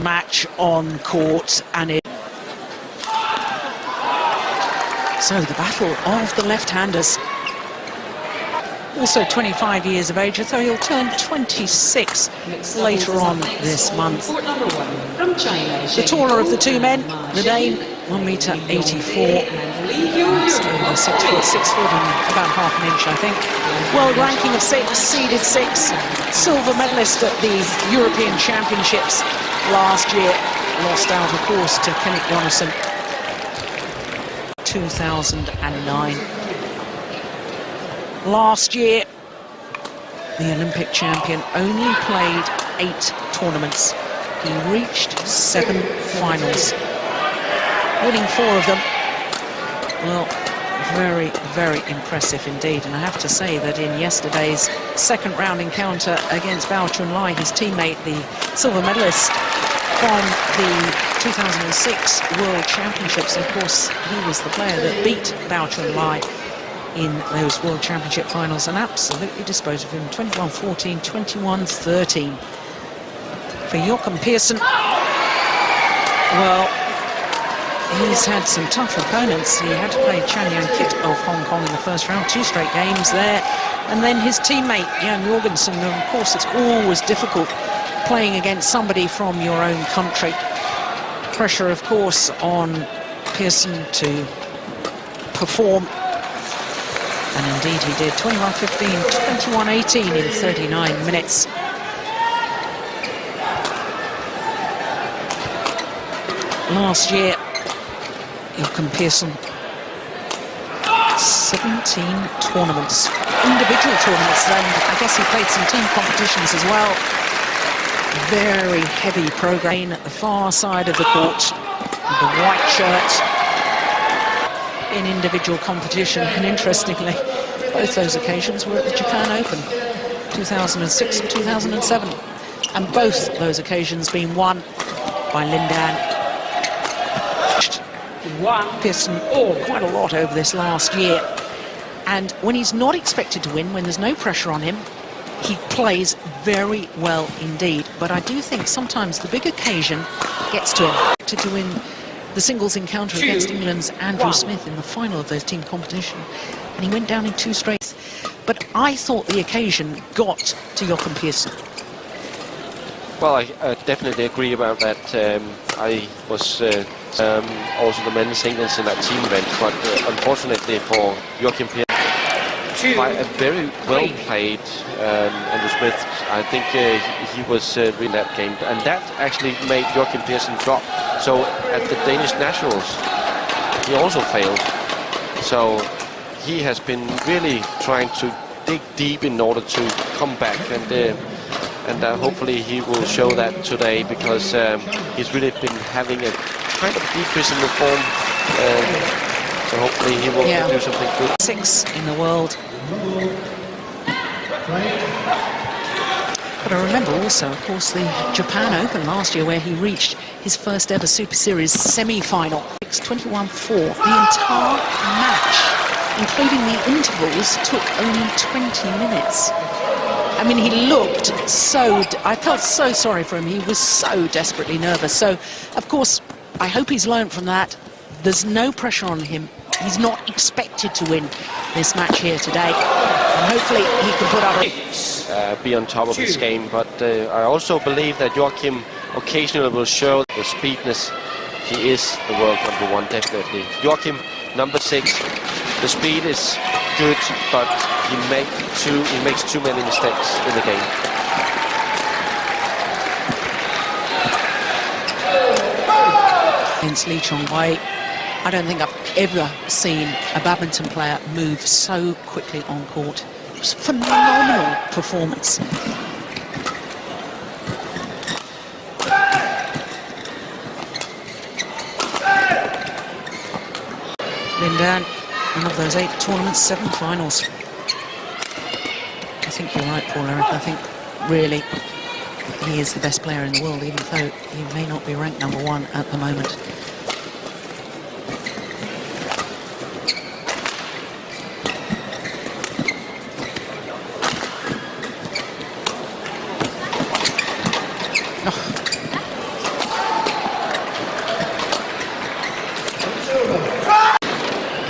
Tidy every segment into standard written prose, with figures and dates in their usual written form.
match on court, and it. So the battle of the left-handers. Also 25 years of age, so he'll turn 26 later on this month. The taller of the two men, the Dane, 1m84, over 6 foot, 6 foot and about half an inch, I think. World ranking of 6, seeded 6, silver medalist at the European Championships last year. Lost out, of course, to Kenneth Johnson, 2009. Last year, the Olympic champion only played 8 tournaments. He reached 7 finals, winning 4 of them. Well, very, very impressive indeed. And I have to say that in yesterday's second round encounter against Bao Chunlai, his teammate, the silver medalist from the 2006 World Championships, of course, he was the player that beat Bao Chunlai in those World Championship finals and absolutely disposed of him. 21-14, 21-13. For Joachim Persson, well, he's had some tough opponents. He had to play Chan Yan Kit of Hong Kong in the first round, 2 straight games there. And then his teammate, Jan Jorgensen. And of course, it's always difficult playing against somebody from your own country. Pressure, of course, on Persson to perform. And indeed he did. 21-15, 21-18 in 39 minutes. Last year, Joachim Persson, 17 tournaments, individual tournaments, and I guess he played some team competitions as well. Very heavy program at the far side of the court, the white shirt in individual competition, and interestingly, both those occasions were at the Japan Open, 2006 and 2007, and both those occasions being won by Lin Dan. Persson quite a lot over this last year, and when he's not expected to win, when there's no pressure on him, he plays very well indeed. But I do think sometimes the big occasion gets to him. To win the singles encounter against England's Andrew Smith in the final of their team competition, and he went down in 2 straight. But I thought the occasion got to Joachim Persson. Well, I definitely agree about that. I was also the men's singles in that team event, but unfortunately for Joachim Persson, by a very well played Andrew Smith, I think he was in that game, and that actually made Joachim Persson drop. So at the Danish Nationals, he also failed. So he has been really trying to dig deep in order to come back, and hopefully he will show that today, because he's really been having a kind of decrease in the form. So hopefully he will do something good. 6 in the world. But I remember also, of course, the Japan Open last year, where he reached his first ever Super Series semi-final. 21-4. The entire match, including the intervals, took only 20 minutes. I mean, he looked so... I felt so sorry for him. He was so desperately nervous. So, of course, I hope he's learned from that. There's no pressure on him. He's not expected to win this match here today. And hopefully he can put up be on top of his game. But I also believe that Joachim occasionally will show the speedness. He is the world #1, definitely. Joachim, number 6. The speed is good, but he makes too many mistakes in the game. Against Lee Chong-wei, I don't think I've ever seen a badminton player move so quickly on court. It was a phenomenal performance. Lin Dan, one of those 8 tournaments, 7 finals. I think you're right, Paul Eric. I think really he is the best player in the world, even though he may not be ranked #1 at the moment.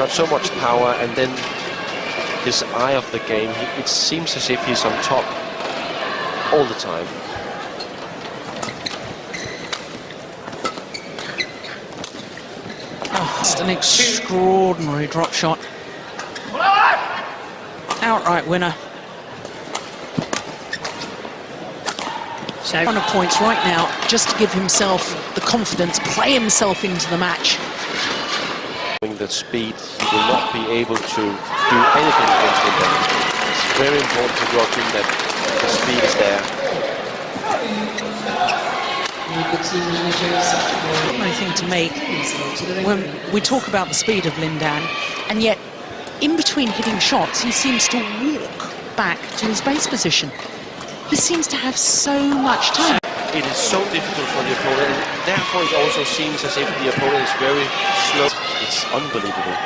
got so much power, and then his eye of the game, it seems as if he's on top all the time. Oh, just an extraordinary drop shot. Outright winner. So, 1 of points right now, just to give himself the confidence, play himself into the match. The speed, he will not be able to do anything against Lin Dan. It's very important to Joachim that the speed is there. I think to me, when we talk about the speed of Lin Dan, and yet in between hitting shots, he seems to walk back to his base position. He seems to have so much time. It is so difficult for the opponent, and therefore it also seems as if the opponent is very slow. It's unbelievable.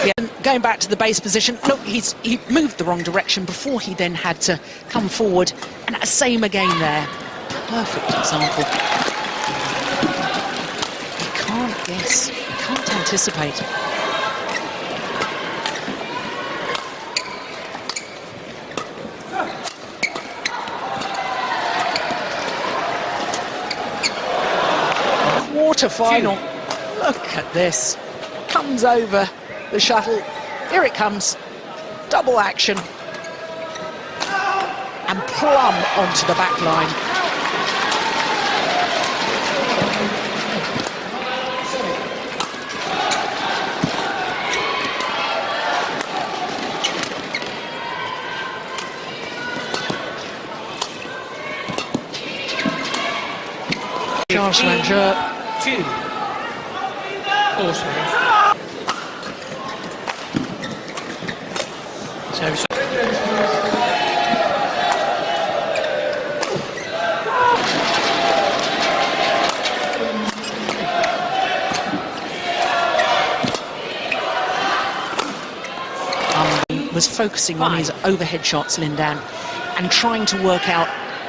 Yeah, going back to the base position, look, he moved the wrong direction before he then had to come forward, and same again there. Perfect example. You can't guess, you can't anticipate. Quarter-final. Look at this. Comes over the shuttle. Here it comes. Double action. And plumb onto the back line. Charles Langer. 2. 4 serves. So was focusing on his overhead shots, Lin Dan, and trying to work out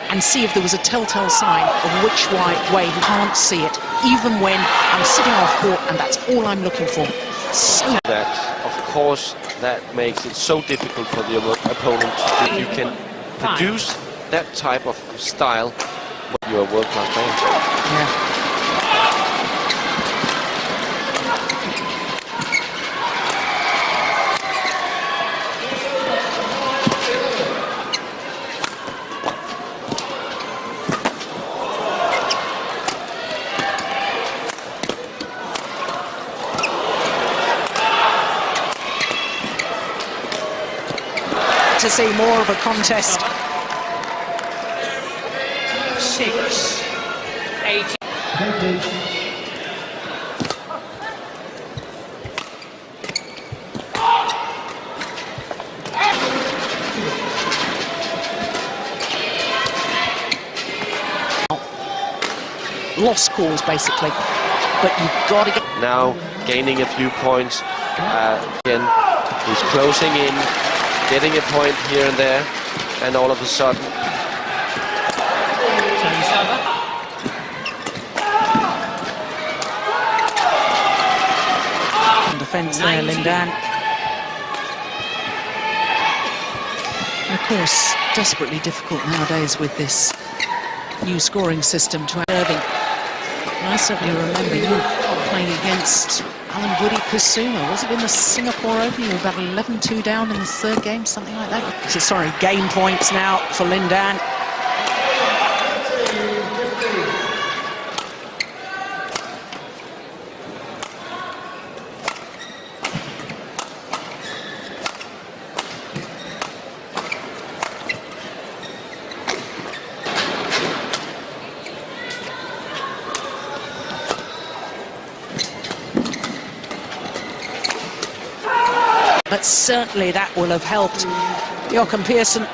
and see if there was a telltale sign of which way he can't see it, even when I'm sitting off court, and that's all I'm looking for. So that, of course, that makes it so difficult for the opponent. If you can produce that type of style, you're a world-class player. yeah. To see more of a contest. 6, 8. Lost calls, basically. But you've got to get... Now gaining a few points. Again, he's closing in, getting a point here and there, and all of a sudden... Defence there, Lin Dan. And of course, desperately difficult nowadays with this new scoring system to Irving. And I certainly remember you playing against Alan Woody Kusuma. Was it in the Singapore Open? You were about 11-2 down in the third game, something like that. So, sorry, game points now for Lin Dan. But certainly that will have helped Joachim Persson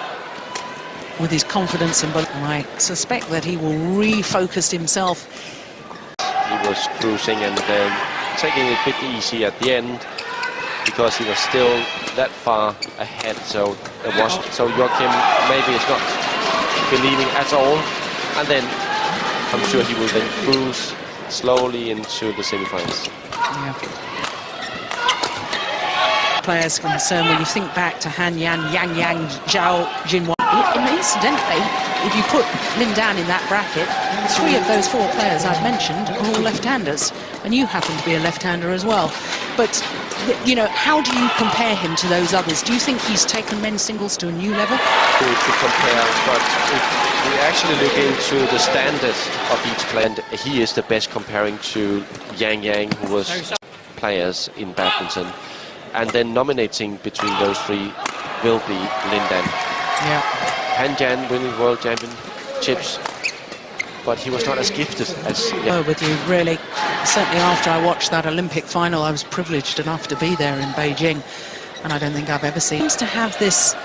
with his confidence in both. I suspect that he will refocus himself. He was cruising and taking it a bit easy at the end because he was still that far ahead. So Joachim maybe is not believing at all, and then I'm sure he will then cruise slowly into the semi-finals. Yeah. Players concerned when you think back to Han Yan, Yang Yang, Zhao Jinwan. Incidentally, if you put Lin Dan in that bracket, 3 of those 4 players I've mentioned are all left-handers, and you happen to be a left-hander as well. But, you know, how do you compare him to those others? Do you think he's taken men's singles to a new level? To compare, but if we actually look into the standards of each player, and he is the best comparing to Yang Yang, who was players in badminton. And then nominating between those 3 will be Lin Dan. Yeah. Han Jan winning world championships, but he was not as gifted as... Oh, with you, really. Certainly after I watched that Olympic final, I was privileged enough to be there in Beijing, and I don't think I've ever seen. He seems to have this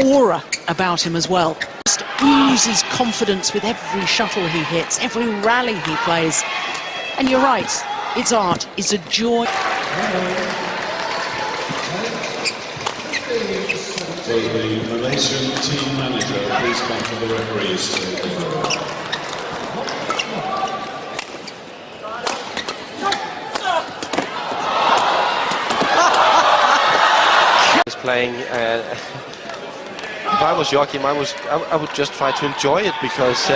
aura about him as well. Just oozes confidence with every shuttle he hits, every rally he plays. And you're right, it's art, it's a joy. Will the Malaysian team manager please come to the referees table? He's playing. If I was Joachim, I would just try to enjoy it, because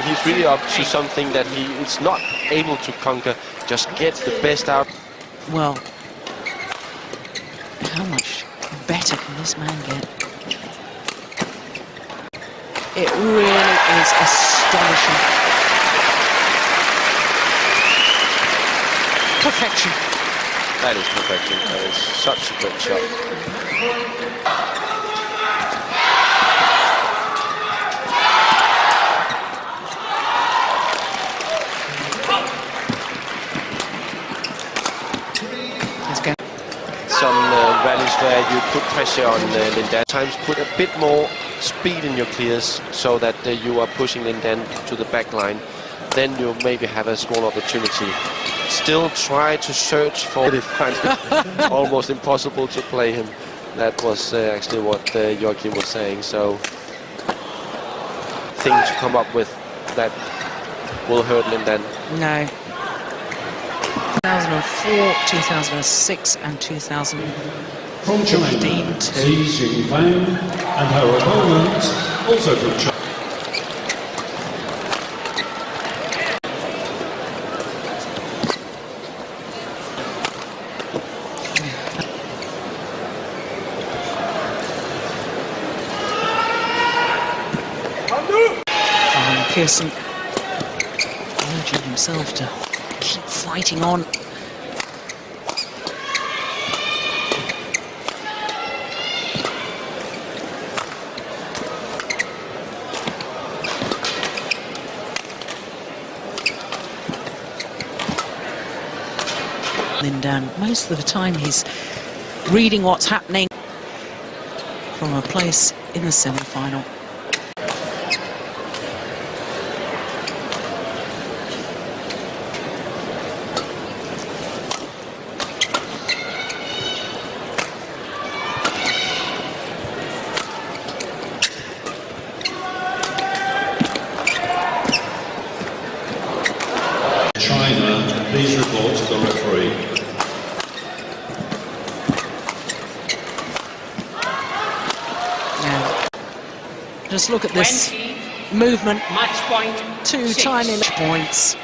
he's really up to something that he is not able to conquer. Just get the best out. Well, how much better can this man get? It really is astonishing. Perfection. That is perfection. That is such a great shot. Some rallies where you put pressure on Lin Dan. Times put a bit more speed in your clears, so that you are pushing Lin Dan to the back line. Then you maybe have a small opportunity. Still try to search for it. Almost impossible to play him. That was actually what Joachim was saying. So, thing to come up with that will hurt Lin Dan. No. 2004, 2006 and 2015 From China, Xi Jinping and her opponent, also from China. Persson urging himself to keep fighting on. Lin Dan, most of the time he's reading what's happening from a place in the semi-final. China, please report to the referee. Yeah. Just look at this movement. Match point. 2 6. tiny points.